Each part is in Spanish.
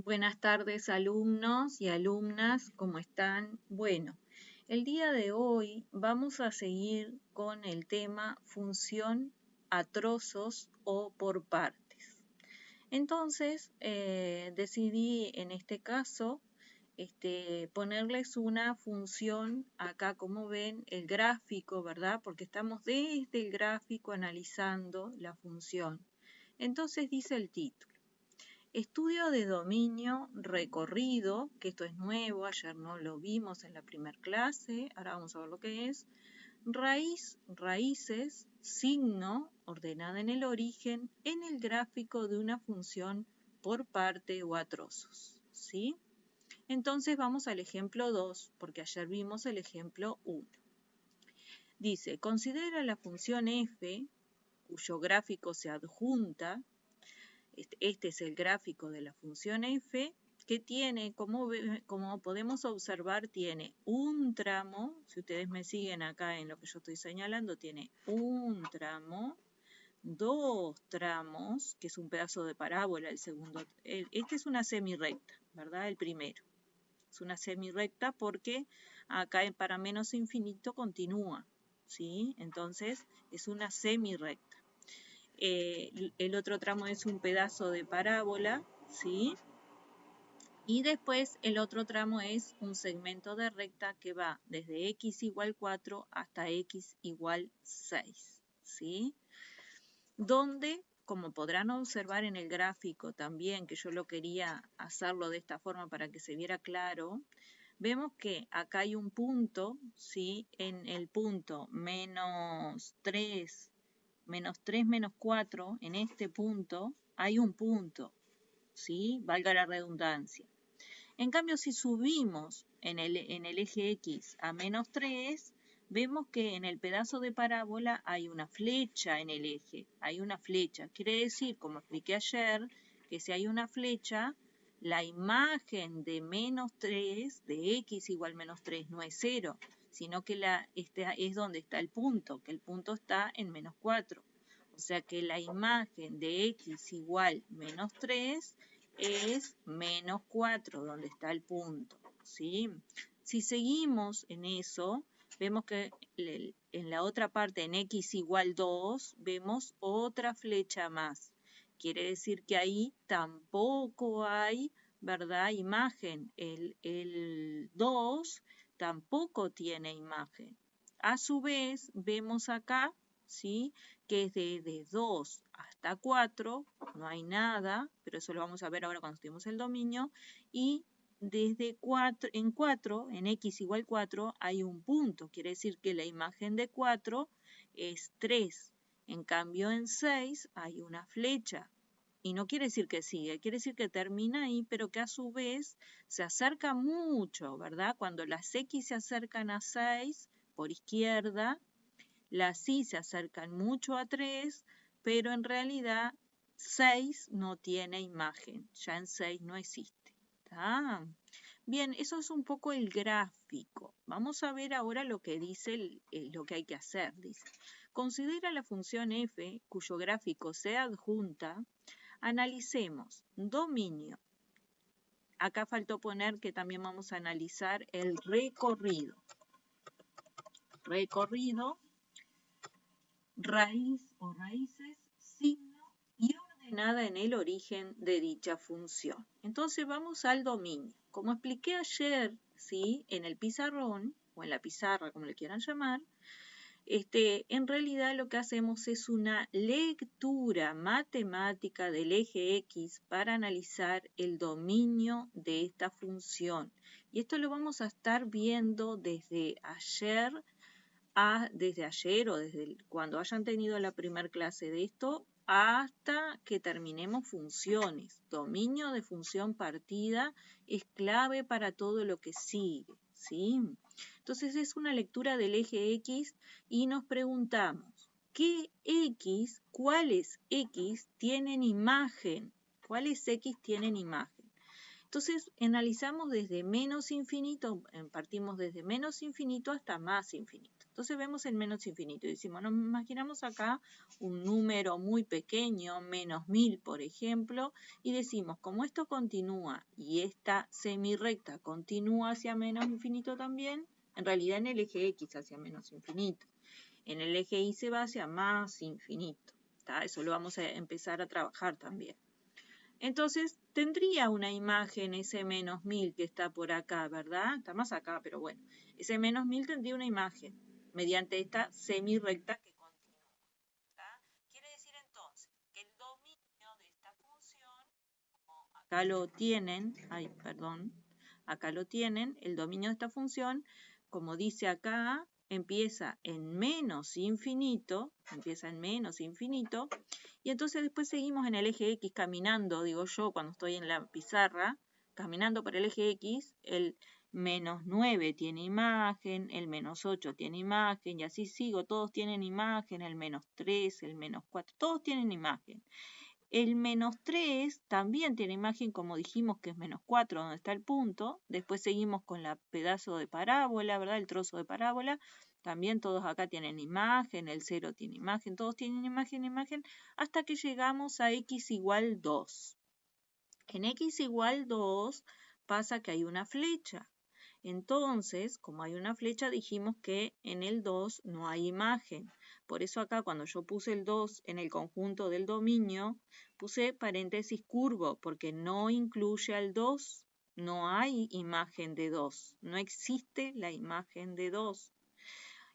Buenas tardes, alumnos y alumnas, ¿cómo están? Bueno, el día de hoy vamos a seguir con el tema función a trozos o por partes. Entonces, decidí en este caso ponerles una función, acá como ven el gráfico, ¿verdad? Porque estamos desde el gráfico analizando la función. Entonces dice el título. Estudio de dominio recorrido, que esto es nuevo, ayer no lo vimos en la primera clase, ahora vamos a ver lo que es. Raíz, raíces, signo, ordenada en el origen, en el gráfico de una función por parte o a trozos, ¿sí? Entonces vamos al ejemplo 2, porque ayer vimos el ejemplo 1. Dice, considera la función f, cuyo gráfico se adjunta. Este es el gráfico de la función f, que tiene, como podemos observar, tiene un tramo. Si ustedes me siguen acá en lo que yo estoy señalando, tiene un tramo, dos tramos, que es un pedazo de parábola, el segundo. Este es una semirrecta, ¿verdad? El primero. Es una semirrecta porque acá en para menos infinito continúa, ¿sí? Entonces es una semirrecta. El otro tramo es un pedazo de parábola, ¿sí? Y después el otro tramo es un segmento de recta que va desde x igual 4 hasta x igual 6, ¿sí? Donde, como podrán observar en el gráfico también, que yo lo quería hacerlo de esta forma para que se viera claro, vemos que acá hay un punto, ¿sí? En el punto menos 3, menos 4, en este punto hay un punto, ¿sí? Valga la redundancia. En cambio, si subimos en el eje X a menos 3, vemos que en el pedazo de parábola hay una flecha en el eje, hay una flecha. Quiere decir, como expliqué ayer, que si hay una flecha, la imagen de menos 3, de X igual menos 3, no es 0, sino que es donde está el punto, que el punto está en menos 4. O sea que la imagen de X igual menos 3 es menos 4, donde está el punto, ¿sí? Si seguimos en eso, vemos que en la otra parte, en X igual 2, vemos otra flecha más. Quiere decir que ahí tampoco hay, ¿verdad?, imagen. El 2 tampoco tiene imagen. A su vez, vemos acá, ¿sí?, que es desde 2 hasta 4, no hay nada, pero eso lo vamos a ver ahora cuando estudiemos el dominio, y desde 4, en x igual 4, hay un punto, quiere decir que la imagen de 4 es 3. En cambio, en 6 hay una flecha. Y no quiere decir que sigue, quiere decir que termina ahí, pero que a su vez se acerca mucho, ¿verdad? Cuando las X se acercan a 6 por izquierda, las Y se acercan mucho a 3, pero en realidad 6 no tiene imagen, ya en 6 no existe. ¿Tá? Bien, eso es un poco el gráfico. Vamos a ver ahora lo que dice lo que hay que hacer. Dice, considera la función f cuyo gráfico se adjunta. Analicemos dominio. Acá faltó poner que también vamos a analizar el recorrido. Recorrido, raíz o raíces, signo y ordenada en el origen de dicha función. Entonces vamos al dominio. Como expliqué ayer, ¿sí?, en el pizarrón o en la pizarra, como le quieran llamar, en realidad lo que hacemos es una lectura matemática del eje X para analizar el dominio de esta función. Y esto lo vamos a estar viendo desde ayer o desde cuando hayan tenido la primera clase de esto hasta que terminemos funciones. Dominio de función partida es clave para todo lo que sigue, ¿sí? Entonces es una lectura del eje X y nos preguntamos, ¿cuáles X tienen imagen? ¿Cuáles X tienen imagen? Entonces, analizamos desde menos infinito, partimos desde menos infinito hasta más infinito. Entonces vemos el menos infinito y decimos, nos imaginamos acá un número muy pequeño, menos 1000, por ejemplo, y decimos, como esto continúa y esta semirrecta continúa hacia menos infinito también, en realidad en el eje X hacia menos infinito. En el eje Y se va hacia más infinito. ¿Tá? Eso lo vamos a empezar a trabajar también. Entonces, tendría una imagen ese menos 1000 que está por acá, ¿verdad? Está más acá, pero bueno. Ese menos 1000 tendría una imagen mediante esta semirrecta que continúa. ¿Tá? Quiere decir entonces que el dominio de esta función, como acá lo tienen, acá lo tienen, el dominio de esta función, como dice acá, empieza en menos infinito, y entonces después seguimos en el eje X caminando, digo yo, cuando estoy en la pizarra, caminando por el eje X, el menos 9 tiene imagen, el menos 8 tiene imagen, y así sigo, todos tienen imagen, el menos 3, el menos 4, todos tienen imagen. El menos 3 también tiene imagen, como dijimos que es menos 4, donde está el punto. Después seguimos con la pedazo de parábola, ¿verdad? El trozo de parábola. También todos acá tienen imagen, el 0 tiene imagen, todos tienen imagen, hasta que llegamos a x igual 2. En x igual 2 pasa que hay una flecha. Entonces, como hay una flecha, dijimos que en el 2 no hay imagen. Por eso acá cuando yo puse el 2 en el conjunto del dominio, puse paréntesis curvo, porque no incluye al 2. No hay imagen de 2. No existe la imagen de 2.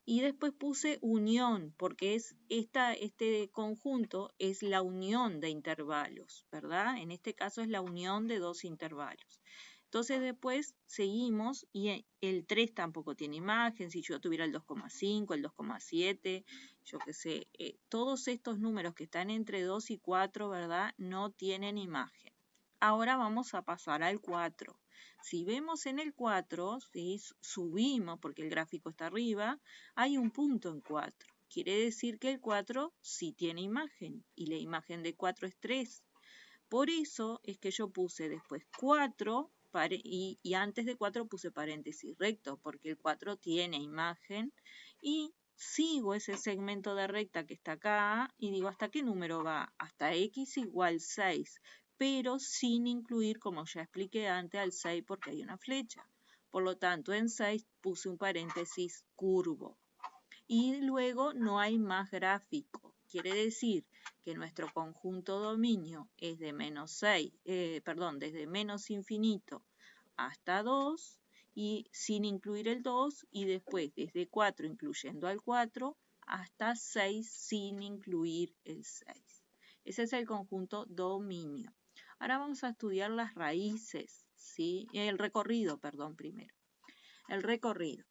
Y después puse unión, porque este conjunto es la unión de intervalos, ¿verdad? En este caso es la unión de dos intervalos. Entonces después seguimos y el 3 tampoco tiene imagen. Si yo tuviera el 2,5, el 2,7, yo qué sé, todos estos números que están entre 2 y 4, ¿verdad? No tienen imagen. Ahora vamos a pasar al 4. Si vemos en el 4, ¿sí? Subimos porque el gráfico está arriba, hay un punto en 4. Quiere decir que el 4 sí tiene imagen y la imagen de 4 es 3. Por eso es que yo puse después 4 y antes de 4 puse paréntesis recto porque el 4 tiene imagen y sigo ese segmento de recta que está acá y digo ¿hasta qué número va? Hasta x igual 6, pero sin incluir, como ya expliqué antes, al 6 porque hay una flecha. Por lo tanto, en 6 puse un paréntesis curvo. Y luego no hay más gráfico. Quiere decir que nuestro conjunto dominio es de desde menos infinito hasta 2 y sin incluir el 2 y después desde 4 incluyendo al 4 hasta 6 sin incluir el 6. Ese es el conjunto dominio. Ahora vamos a estudiar las raíces, ¿sí? El recorrido primero. El recorrido.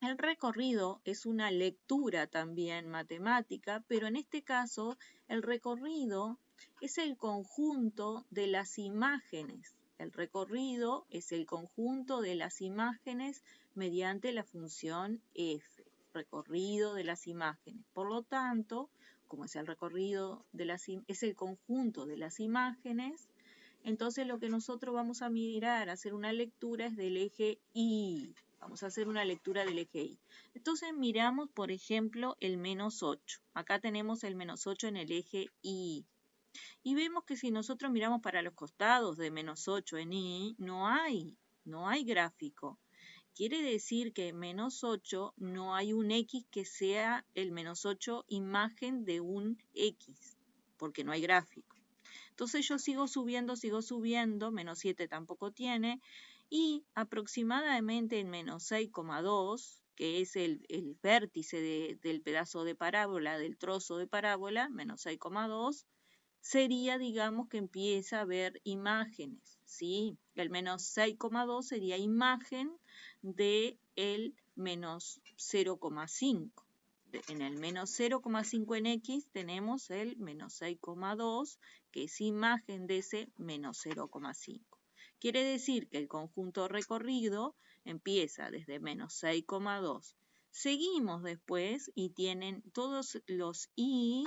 El recorrido es una lectura también matemática, pero en este caso el recorrido es el conjunto de las imágenes. El recorrido es el conjunto de las imágenes mediante la función f, recorrido de las imágenes. Por lo tanto, como es el recorrido es el conjunto de las imágenes, entonces lo que nosotros vamos a mirar, hacer una lectura es del eje Y. Vamos a hacer una lectura del eje Y. Entonces miramos, por ejemplo, el menos 8. Acá tenemos el menos 8 en el eje Y. Y vemos que si nosotros miramos para los costados de menos 8 en Y, no hay gráfico. Quiere decir que en menos 8 no hay un X que sea el menos 8 imagen de un X, porque no hay gráfico. Entonces yo sigo subiendo, menos 7 tampoco tiene, y aproximadamente en menos 6,2, que es el vértice del pedazo de parábola, del trozo de parábola, menos 6,2, sería, digamos, que empieza a haber imágenes, ¿sí? El menos 6,2 sería imagen del menos 0,5. En el menos 0,5 en X tenemos el menos 6,2, que es imagen de ese menos 0,5. Quiere decir que el conjunto recorrido empieza desde menos 6,2. Seguimos después y tienen todos los Y,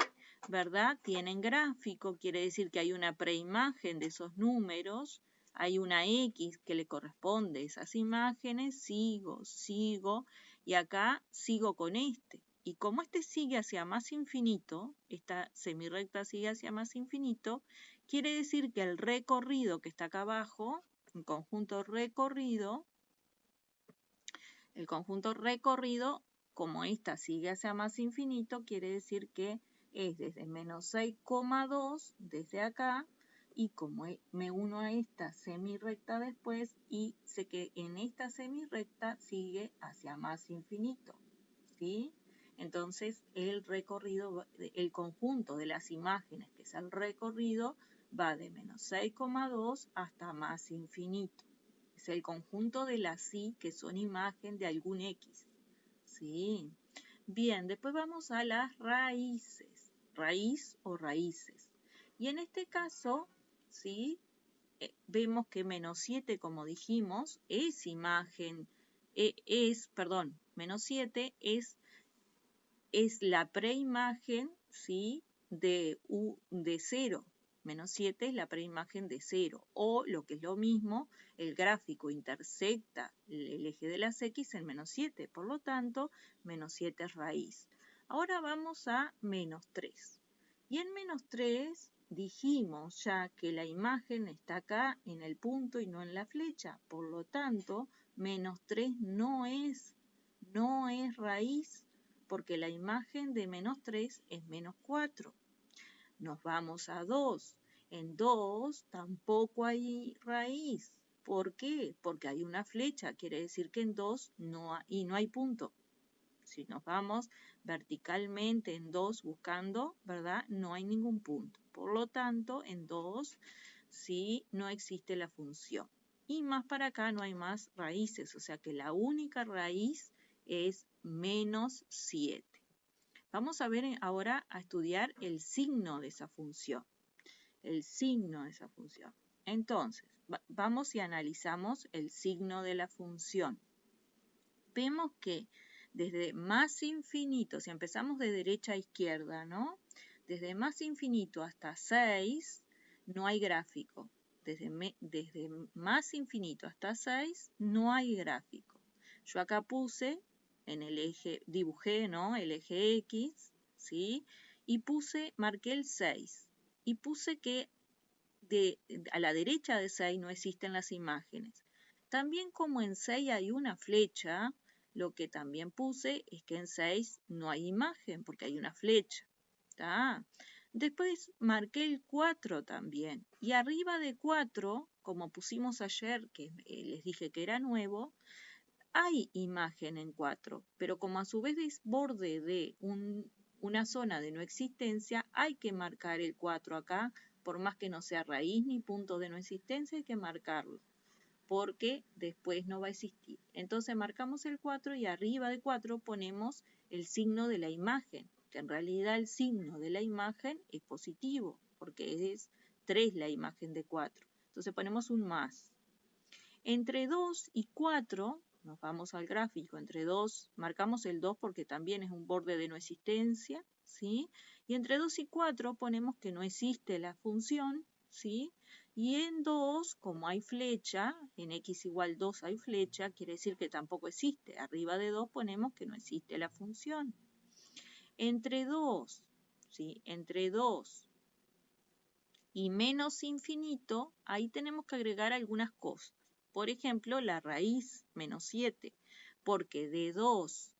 ¿verdad? Tienen gráfico, quiere decir que hay una preimagen de esos números, hay una X que le corresponde a esas imágenes, sigo, y acá sigo con este. Y como este sigue hacia más infinito, esta semirrecta sigue hacia más infinito, quiere decir que el recorrido que está acá abajo, el conjunto recorrido, como esta sigue hacia más infinito, quiere decir que es desde menos 6,2 desde acá, y como me uno a esta semirrecta después, y sé que en esta semirrecta sigue hacia más infinito, ¿sí? Entonces el recorrido, el conjunto de las imágenes, que es el recorrido, va de menos 6,2 hasta más infinito. Es el conjunto de las Y que son imagen de algún X, ¿sí? Bien, después vamos a las raíces, raíz o raíces. Y en este caso, ¿sí? Vemos que menos 7, como dijimos, es imagen, menos 7 es la preimagen, ¿sí? de 0. Menos 7 es la preimagen de 0. O lo que es lo mismo, el gráfico intersecta el eje de las X en menos 7. Por lo tanto, menos 7 es raíz. Ahora vamos a menos 3. Y en menos 3 dijimos ya que la imagen está acá en el punto y no en la flecha. Por lo tanto, menos 3 no es raíz, porque la imagen de menos 3 es menos 4. Nos vamos a 2. En 2 tampoco hay raíz. ¿Por qué? Porque hay una flecha. Quiere decir que en 2 no hay punto. Si nos vamos verticalmente en 2 buscando, ¿verdad? No hay ningún punto. Por lo tanto, en 2 sí no existe la función. Y más para acá no hay más raíces. O sea que la única raíz es menos 7. Vamos a ver ahora a estudiar el signo de esa función. El signo de esa función. Entonces, vamos y analizamos el signo de la función. Vemos que desde más infinito, si empezamos de derecha a izquierda, ¿no? Desde más infinito hasta 6 no hay gráfico. Desde más infinito hasta 6 no hay gráfico. Yo acá puse en el eje, dibujé, ¿no? El eje X, ¿sí? Y marqué el 6. Y puse que a la derecha de 6 no existen las imágenes. También como en 6 hay una flecha, lo que también puse es que en 6 no hay imagen porque hay una flecha. ¿Tá? Después marqué el 4 también. Y arriba de 4, como pusimos ayer, que les dije que era nuevo, hay imagen en 4. Pero como a su vez es borde de una zona de no existencia, hay que marcar el 4 acá. Por más que no sea raíz ni punto de no existencia, hay que marcarlo, porque después no va a existir. Entonces marcamos el 4 y arriba de 4 ponemos el signo de la imagen, que en realidad el signo de la imagen es positivo, porque es 3 la imagen de 4. Entonces ponemos un más. Entre 2 y 4, nos vamos al gráfico, entre 2, marcamos el 2 porque también es un borde de no existencia, ¿sí? Y entre 2 y 4 ponemos que no existe la función, ¿sí? Y en 2, como hay flecha, en x igual 2 hay flecha, quiere decir que tampoco existe. Arriba de 2 ponemos que no existe la función. Entre 2, ¿sí? Entre 2 y menos infinito, ahí tenemos que agregar algunas cosas. Por ejemplo, la raíz menos 7, porque de 2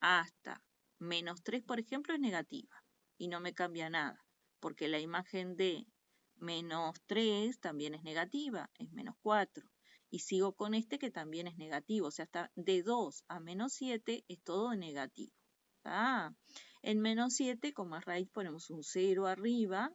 hasta menos 3, por ejemplo, es negativa y no me cambia nada, porque la imagen de menos 3 también es negativa, es menos 4. Y sigo con este que también es negativo, o sea, hasta de 2 a menos 7 es todo negativo. En menos 7, como es raíz, ponemos un 0 arriba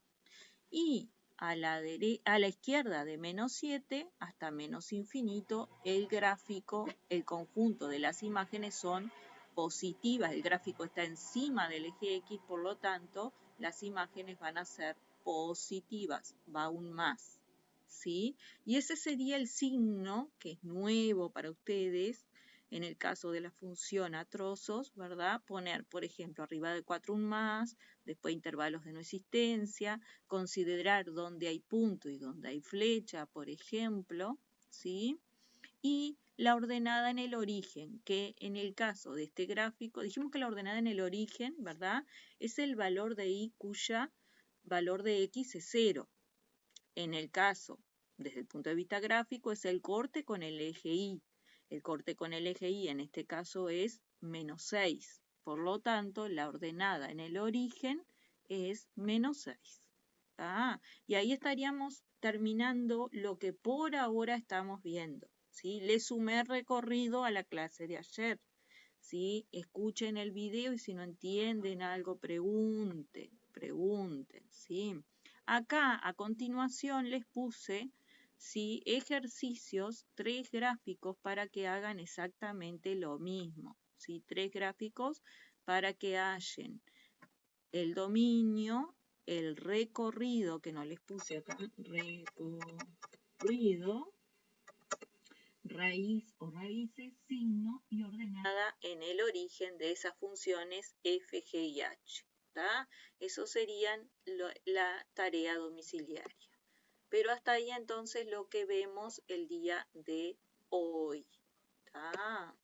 y a la izquierda de menos 7 hasta menos infinito, el gráfico, el conjunto de las imágenes son positivas. El gráfico está encima del eje X, por lo tanto, las imágenes van a ser positivas, va aún más, ¿sí? Y ese sería el signo que es nuevo para ustedes, en el caso de la función a trozos, ¿verdad? Poner, por ejemplo, arriba de 4 un más, después intervalos de no existencia, considerar dónde hay punto y dónde hay flecha, por ejemplo, ¿sí? Y la ordenada en el origen, que en el caso de este gráfico, dijimos que la ordenada en el origen, ¿verdad? Es el valor de y cuya valor de x es 0. En el caso, desde el punto de vista gráfico, es el corte con el eje y. El corte con el eje y en este caso es menos 6. Por lo tanto, la ordenada en el origen es menos 6. Y ahí estaríamos terminando lo que por ahora estamos viendo. ¿Sí? Le sumé recorrido a la clase de ayer. ¿Sí? Escuchen el video y si no entienden algo, pregunten. ¿Sí? Acá, a continuación, les puse, ¿sí?, ejercicios, 3 gráficos para que hagan exactamente lo mismo. ¿Sí? 3 gráficos para que hallen el dominio, el recorrido, que no les puse acá, recorrido, raíz o raíces, signo y ordenada en el origen de esas funciones f, g y h. ¿Tá? Eso serían la tarea domiciliaria. Pero hasta ahí entonces lo que vemos el día de hoy. ¿Tá?